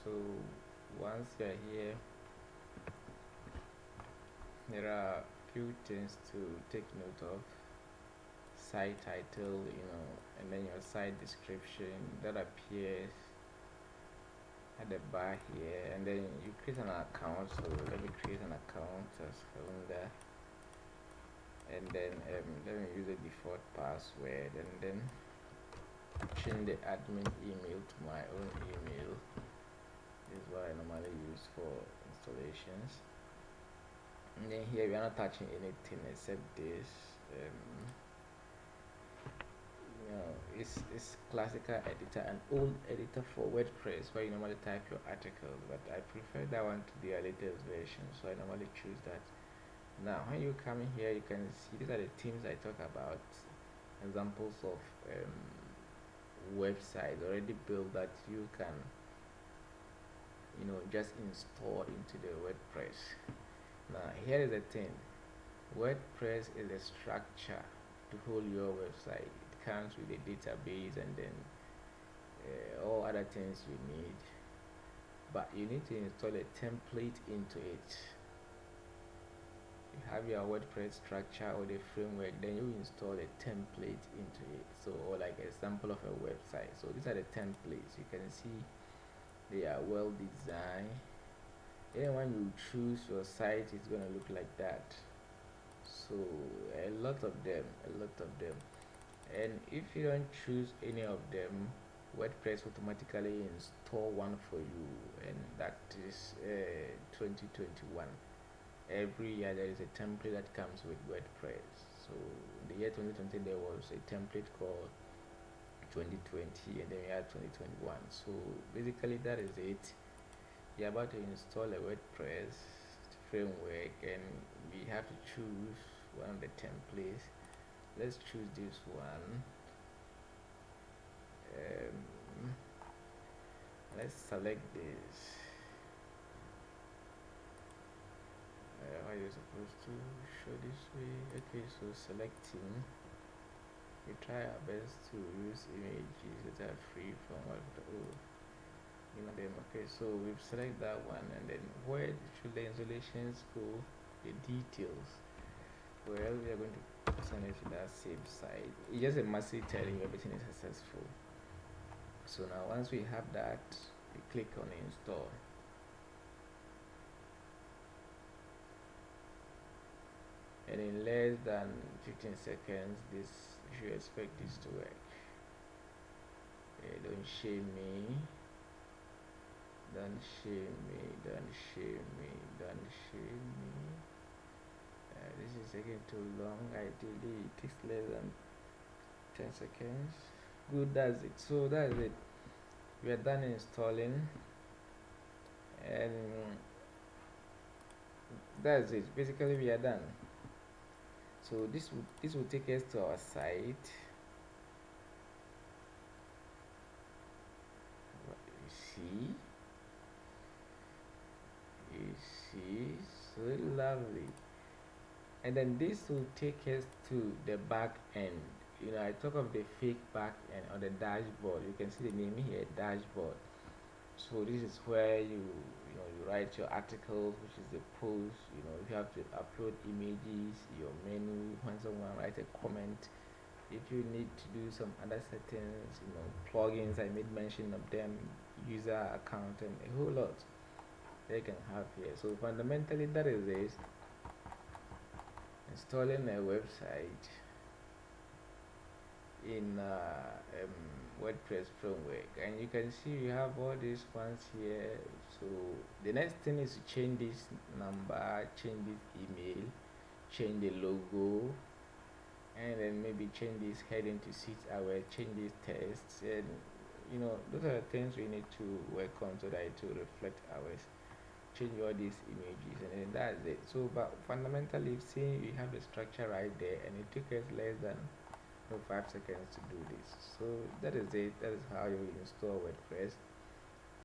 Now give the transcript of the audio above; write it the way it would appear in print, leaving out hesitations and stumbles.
So once you're here, there are a few things to take note of. Site title, and then your site description that appears at the bar here, and then you create an account. So let me create an account as founder, and then let me use a default password, and then change the admin email to my own email. This is what I normally use for installations. And then here we are not touching anything except this. It's classical editor, an old editor for WordPress where you normally type your articles, but I prefer that one to the latest version, so I normally choose that. Now when you come in here, you can see these are the themes I talk about, examples of websites already built that you can just install into the WordPress. Now here is the thing, WordPress is a structure to hold your website. It comes with a database and then all other things you need, but you need to install a template into it. You have your WordPress structure or the framework, then you install a template into it. So, or like a sample of a website. So these are the templates. You can see they are well designed. And when you choose your site, it's going to look like that. So a lot of them. And if you don't choose any of them, WordPress automatically install one for you, and that is 2021. Every year there is a template that comes with WordPress. So in the year 2020 there was a template called 2020, and then we had 2021. So basically that is it. You're about to install a WordPress framework, and we have to choose one of the templates. Let's choose this one. Let's select this. Are you supposed to show this way? Okay, so selecting, we try our best to use images that are free from them. Okay, so we've selected that one, and then where should the installations go? The details. Well, we are going to send it to that same site. It's just a message telling you everything is successful. So now once we have that, we click on install. And in less than 15 seconds, you should expect this to work. Don't shame me. This is taking too long. Ideally it takes less than 10 seconds. Good, that's it. So that's it. We are done installing, and that's it. Basically we are done. So this will take us to our site. You see, so lovely. And then this will take us to the back end. I talk of the fake back end on the dashboard. You can see the name here, dashboard. So this is where you write your articles, which is the post. If you have to upload images, your menu, when someone writes a comment, if you need to do some other settings, plugins, I made mention of them, user account, and a whole lot they can have here. So fundamentally that is this, installing a website in WordPress framework. And you can see you have all these ones here. So the next thing is to change this number, change this email, change the logo, and then maybe change this heading to 6 hours, change these tests, and those are the things we need to work on so that it will reflect hours. Change all these images, and then that's it. So but fundamentally, see, we have the structure right there, and it took us less than 5 seconds to do this. So that is it. That is how you install WordPress.